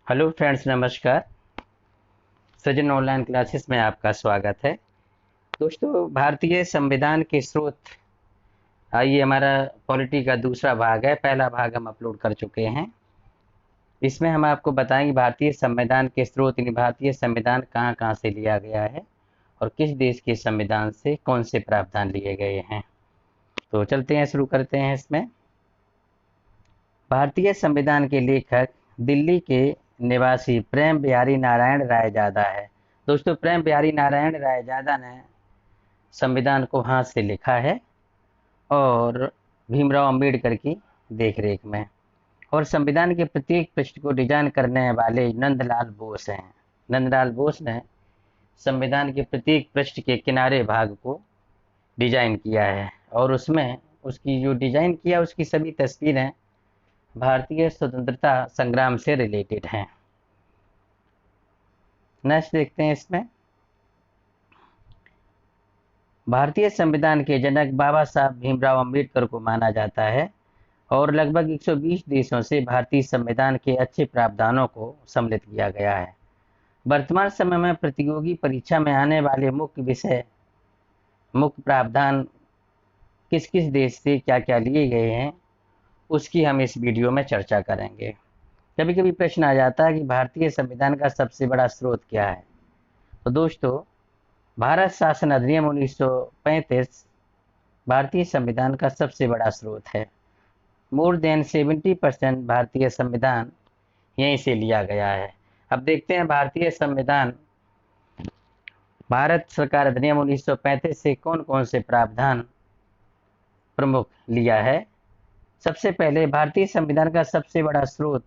Hello friends, नमस्कार। सृजन online classes में आपका स्वागत है। दोस्तों, भारतीय संविधान के स्रोत, ये हमारा पॉलिटी का दूसरा भाग है। पहला भाग हम अपलोड कर चुके हैं। इसमें हम आपको बताएंगे भारतीय संविधान के स्रोत, यानी भारतीय संविधान कहाँ कहाँ से लिया गया है और किस देश के संविधान से कौन से प्रावधान लिए गए हैं। तो चलते हैं, शुरू करते हैं। इसमें भारतीय संविधान के लेखक दिल्ली के निवासी प्रेम बिहारी नारायण रायजादा है। दोस्तों, प्रेम बिहारी नारायण रायजादा ने संविधान को हाथ से लिखा है और भीमराव अंबेडकर की देखरेख में। और संविधान के प्रत्येक पृष्ठ को डिजाइन करने वाले नंदलाल बोस हैं। नंदलाल बोस ने संविधान के प्रत्येक पृष्ठ के किनारे भाग को डिजाइन किया है और उसमें उसकी जो डिजाइन किया उसकी सभी तस्वीरें भारतीय स्वतंत्रता संग्राम से रिलेटेड हैं। नेक्स्ट देखते हैं। इसमें भारतीय संविधान के जनक बाबा साहब भीमराव अंबेडकर को माना जाता है और लगभग 120 देशों से भारतीय संविधान के अच्छे प्रावधानों को सम्मिलित किया गया है। वर्तमान समय में प्रतियोगी परीक्षा में आने वाले मुख्य प्रावधान किस किस देश से क्या क्या लिए गए हैं, उसकी हम इस वीडियो में चर्चा करेंगे। कभी कभी प्रश्न आ जाता है कि भारतीय संविधान का सबसे बड़ा स्रोत क्या है। तो दोस्तों, भारत शासन अधिनियम 1935 भारतीय संविधान का सबसे बड़ा स्रोत है। मोर देन 70% भारतीय संविधान यहीं से लिया गया है। अब देखते हैं भारतीय संविधान, भारत सरकार अधिनियम 1935 से कौन कौन से प्रावधान प्रमुख लिया है। सबसे पहले भारतीय संविधान का सबसे बड़ा स्रोत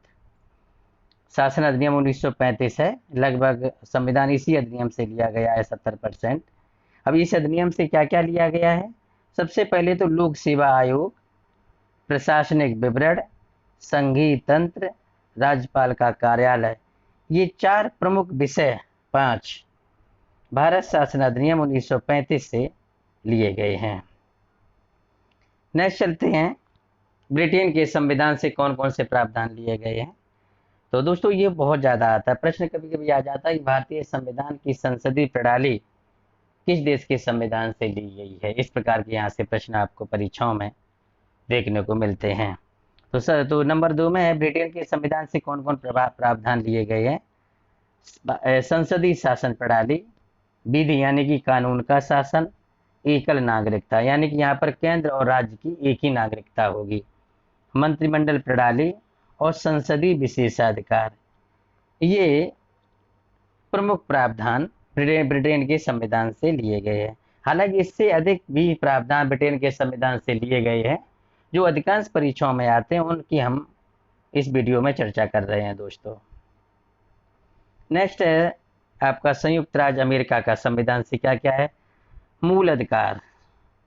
शासन अधिनियम 1935 है। लगभग संविधान इसी अधिनियम से लिया गया है 70%। अब इस अधिनियम से क्या क्या लिया गया है। सबसे पहले तो लोक सेवा आयोग, प्रशासनिक विवरण, संघीय तंत्र, राज्यपाल का कार्यालय, ये 4 प्रमुख विषय 5 भारत शासन अधिनियम 1935 से लिए गए हैं। नेक्स्ट चलते हैं, ब्रिटेन के संविधान से कौन कौन से प्रावधान लिए गए हैं। तो दोस्तों, ये बहुत ज़्यादा आता है प्रश्न, कभी कभी आ जाता है कि भारतीय संविधान की संसदीय प्रणाली किस देश के संविधान से ली गई है। इस प्रकार के यहाँ से प्रश्न आपको परीक्षाओं में देखने को मिलते हैं। तो नंबर 2 में है, ब्रिटेन के संविधान से कौन कौन प्रावधान लिए गए हैं। संसदीय शासन प्रणाली, विधि यानी कि कानून का शासन, एकल नागरिकता यानी कि यहाँ पर केंद्र और राज्य की एक ही नागरिकता होगी, मंत्रिमंडल प्रणाली और संसदीय विशेषाधिकार, ये प्रमुख प्रावधान ब्रिटेन के संविधान से लिए गए हैं। हालांकि इससे अधिक भी प्रावधान ब्रिटेन के संविधान से लिए गए हैं जो अधिकांश परीक्षाओं में आते हैं, उनकी हम इस वीडियो में चर्चा कर रहे हैं। दोस्तों, नेक्स्ट है आपका संयुक्त राज्य अमेरिका का संविधान से क्या क्या है। मूल अधिकार,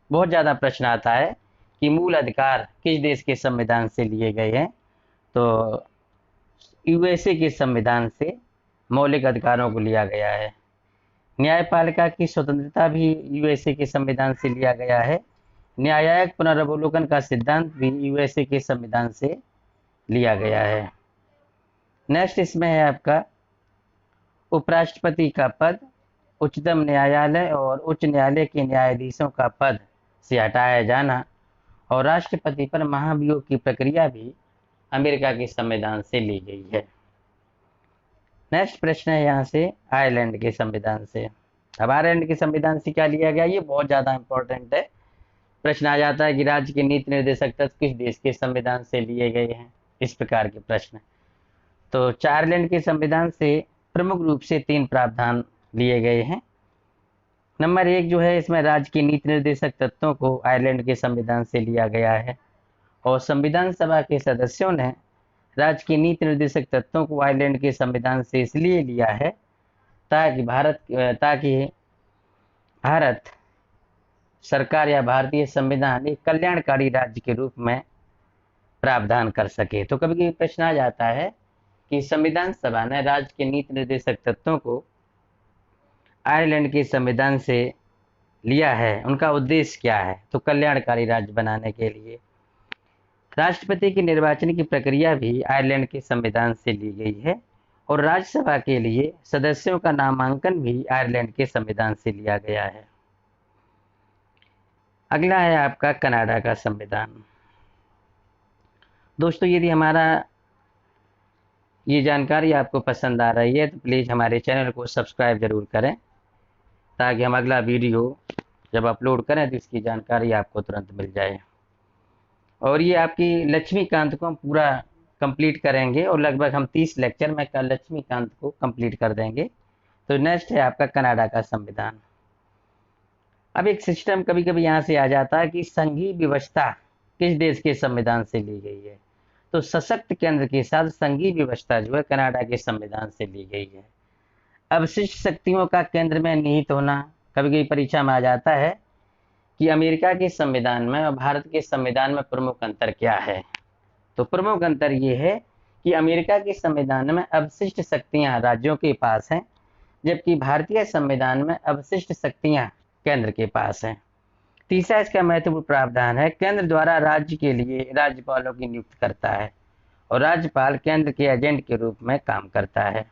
बहुत ज़्यादा प्रश्न आता है कि मूल अधिकार किस देश के संविधान से लिए गए हैं। तो यूएसए के संविधान से मौलिक अधिकारों को लिया गया है। न्यायपालिका की स्वतंत्रता भी यूएसए के संविधान से लिया गया है। न्यायिक पुनर्वलोकन का सिद्धांत भी यूएसए के संविधान से लिया गया है। नेक्स्ट इसमें है आपका उपराष्ट्रपति का पद उच्चतम न्यायालय और उच्च न्यायालय के न्यायाधीशों का पद से हटाया जाना और राष्ट्रपति पर महाभियोग की प्रक्रिया भी अमेरिका के संविधान से ली गई है। नेक्स्ट प्रश्न है यहाँ से आयरलैंड के संविधान से। अब आयरलैंड के संविधान से क्या लिया गया, ये बहुत ज़्यादा इंपॉर्टेंट है। प्रश्न आ जाता है कि राज्य के नीति निर्देशक तत्व किस देश के संविधान से लिए गए हैं, इस प्रकार के प्रश्न। तो आयरलैंड के संविधान से प्रमुख रूप से 3 प्रावधान लिए गए हैं। नंबर 1 जो है, इसमें राज्य के नीति निर्देशक तत्वों को आयरलैंड के संविधान से लिया गया है और संविधान सभा के सदस्यों ने राज्य के नीति निर्देशक तत्वों को आयरलैंड के संविधान से इसलिए लिया है ताकि भारत सरकार या भारतीय संविधान एक कल्याणकारी राज्य के रूप में प्रावधान कर सके। तो कभी कभी प्रश्न आ जाता है कि संविधान सभा ने राज्य के नीति निर्देशक तत्वों को आयरलैंड के संविधान से लिया है, उनका उद्देश्य क्या है। तो कल्याणकारी राज्य बनाने के लिए। राष्ट्रपति के निर्वाचन की प्रक्रिया भी आयरलैंड के संविधान से ली गई है और राज्यसभा के लिए सदस्यों का नामांकन भी आयरलैंड के संविधान से लिया गया है। अगला है आपका कनाडा का संविधान। दोस्तों यदि हमारा ये जानकारी आपको पसंद आ रही है तो प्लीज़ हमारे चैनल को सब्सक्राइब जरूर करें, ताकि हम अगला वीडियो जब अपलोड करें तो इसकी जानकारी आपको तुरंत मिल जाए। और ये आपकी लक्ष्मीकांत को हम पूरा कंप्लीट करेंगे और लगभग हम 30 लेक्चर में कल लक्ष्मीकांत को कंप्लीट कर देंगे। तो नेक्स्ट है आपका कनाडा का संविधान। अब एक सिस्टम कभी कभी यहाँ से आ जाता है कि संघीय व्यवस्था किस देश के संविधान से ली गई है। तो सशक्त केंद्र के साथ संघीय व्यवस्था जो है कनाडा के संविधान से ली गई है। अवशिष्ट शक्तियों का केंद्र में निहित होना कभी कभी परीक्षा में आ जाता है कि अमेरिका के संविधान में और भारत के संविधान में प्रमुख अंतर क्या है। तो प्रमुख अंतर ये है कि अमेरिका के संविधान में अवशिष्ट शक्तियां राज्यों के पास हैं, जबकि भारतीय संविधान में अवशिष्ट शक्तियां केंद्र के पास हैं। तीसरा इसका महत्वपूर्ण प्रावधान है, केंद्र द्वारा राज्य के लिए राज्यपालों की नियुक्ति करता है और राज्यपाल केंद्र के एजेंट के रूप में काम करता है।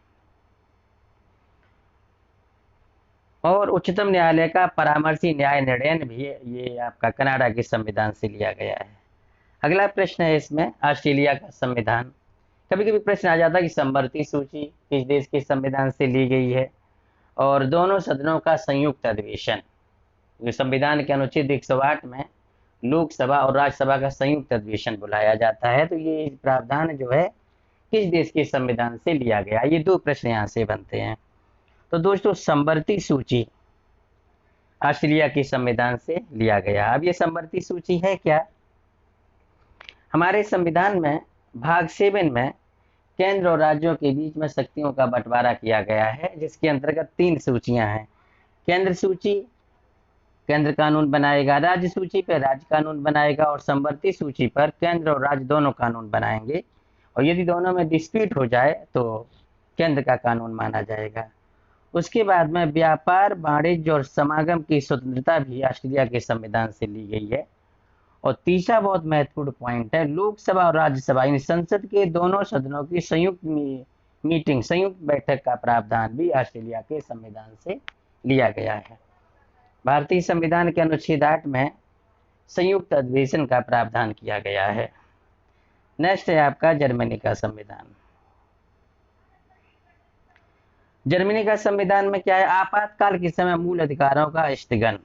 और उच्चतम न्यायालय का परामर्शी न्याय निर्णय भी ये आपका कनाडा के संविधान से लिया गया है। अगला प्रश्न है इसमें ऑस्ट्रेलिया का संविधान। कभी कभी प्रश्न आ जाता है कि समवर्ती सूची किस देश के संविधान से ली गई है, और दोनों सदनों का संयुक्त अधिवेशन जो संविधान के अनुच्छेद 108 में लोकसभा और राज्यसभा का संयुक्त अधिवेशन बुलाया जाता है। तो ये प्रावधान जो है किस देश के संविधान से लिया गया, ये दो प्रश्न यहाँ से बनते हैं। तो दोस्तों समवर्ती सूची ऑस्ट्रेलिया के संविधान से लिया गया। अब ये समवर्ती सूची है क्या? हमारे संविधान में भाग 7 में केंद्र और राज्यों के बीच में शक्तियों का बंटवारा किया गया है, जिसके अंतर्गत 3 सूचियां हैं। केंद्र सूची केंद्र कानून बनाएगा, राज्य सूची पर राज्य कानून बनाएगा, और समवर्ती सूची पर केंद्र और राज्य दोनों कानून बनाएंगे। और यदि दोनों में डिस्प्यूट हो जाए तो केंद्र का कानून माना जाएगा। उसके बाद में व्यापार, वाणिज्य और समागम की स्वतंत्रता भी ऑस्ट्रेलिया के संविधान से ली गई है। और तीसरा बहुत महत्वपूर्ण पॉइंट है, लोकसभा और राज्यसभा इन संसद के दोनों सदनों की संयुक्त मीटिंग, संयुक्त बैठक का प्रावधान भी ऑस्ट्रेलिया के संविधान से लिया गया है। भारतीय संविधान के अनुच्छेद 8 में संयुक्त अधिवेशन का प्रावधान किया गया है। नेक्स्ट है आपका जर्मनी का संविधान। जर्मनी का संविधान में क्या है? आपातकाल के समय मूल अधिकारों का स्थगन।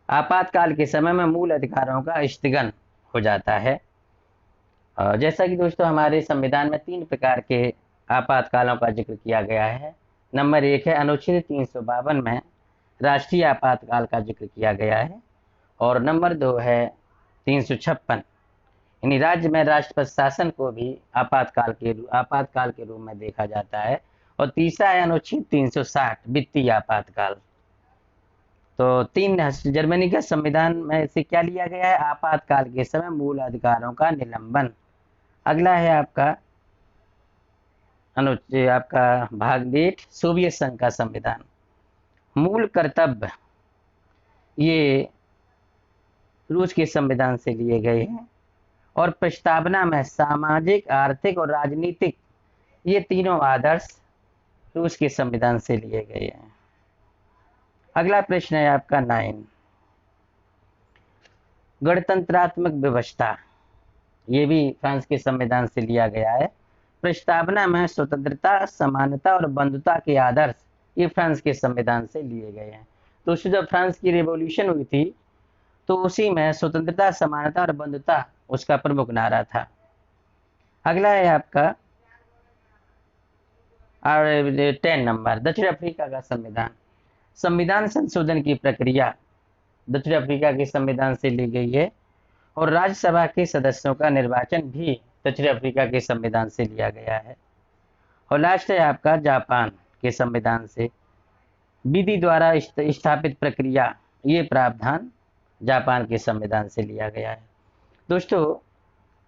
आपातकाल के समय में मूल अधिकारों का स्थगन हो जाता है। जैसा कि दोस्तों हमारे संविधान में 3 प्रकार के आपातकालों का जिक्र किया गया है। नंबर 1 है अनुच्छेद 352 में राष्ट्रीय आपातकाल का जिक्र किया गया है, और नंबर 2 है 356, यानी राज्य में राष्ट्रपति शासन को भी आपातकाल के रूप में देखा जाता है। और तीसरा है अनुच्छेद 360 वित्तीय आपातकाल। तो 3 जर्मनी के संविधान में से क्या लिया गया है? आपातकाल के समय मूल अधिकारों का निलंबन। अगला है आपका अनुच्छेद आपका भाग 8 सोवियत संघ का संविधान। मूल कर्तव्य ये रूस के संविधान से लिए गए हैं, और प्रस्तावना में सामाजिक, आर्थिक और राजनीतिक ये तीनों आदर्श रूस के संविधान से लिए गए हैं। अगला प्रश्न है आपका 9 गणतंत्रात्मक व्यवस्था। ये भी फ्रांस के संविधान से लिया गया है। प्रस्तावना में स्वतंत्रता, समानता और बंधुता के आदर्श ये फ्रांस के संविधान से लिए गए हैं। तो जब फ्रांस की रिवॉल्यूशन हुई थी तो उसी में स्वतंत्रता, समानता और बंधुता उसका प्रमुख नारा था। अगला है आपका 10 नंबर दक्षिण अफ्रीका का संविधान। संविधान संशोधन की प्रक्रिया दक्षिण अफ्रीका के संविधान से ली गई है, और राज्यसभा के सदस्यों का निर्वाचन भी दक्षिण अफ्रीका के संविधान से लिया गया है। और लास्ट है आपका जापान के संविधान से। विधि द्वारा स्थापित प्रक्रिया ये प्रावधान जापान के संविधान से लिया गया है। दोस्तों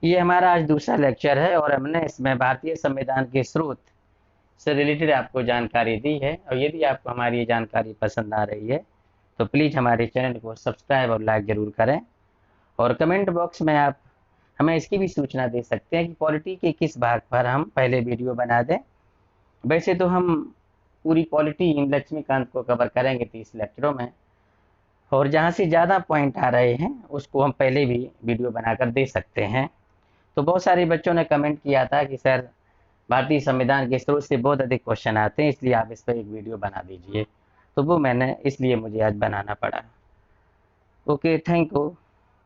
ये हमारा आज दूसरा लेक्चर है, और हमने इसमें भारतीय संविधान के स्रोत से रिलेटेड आपको जानकारी दी है। और यदि आपको हमारी ये जानकारी पसंद आ रही है तो प्लीज़ हमारे चैनल को सब्सक्राइब और लाइक ज़रूर करें, और कमेंट बॉक्स में आप हमें इसकी भी सूचना दे सकते हैं कि पॉलिटी के किस भाग पर हम पहले वीडियो बना दें। वैसे तो हम पूरी पॉलिटी इन लक्ष्मीकांत को कवर करेंगे 30 लेक्चरों में, और जहाँ से ज़्यादा पॉइंट आ रहे हैं उसको हम पहले भी वीडियो बनाकर दे सकते हैं। तो बहुत सारे बच्चों ने कमेंट किया था कि सर भारतीय संविधान के स्रोत से बहुत अधिक क्वेश्चन आते हैं, इसलिए आप इस पर एक वीडियो बना दीजिए। तो वो मैंने इसलिए मुझे आज बनाना पड़ा। Okay, thank you.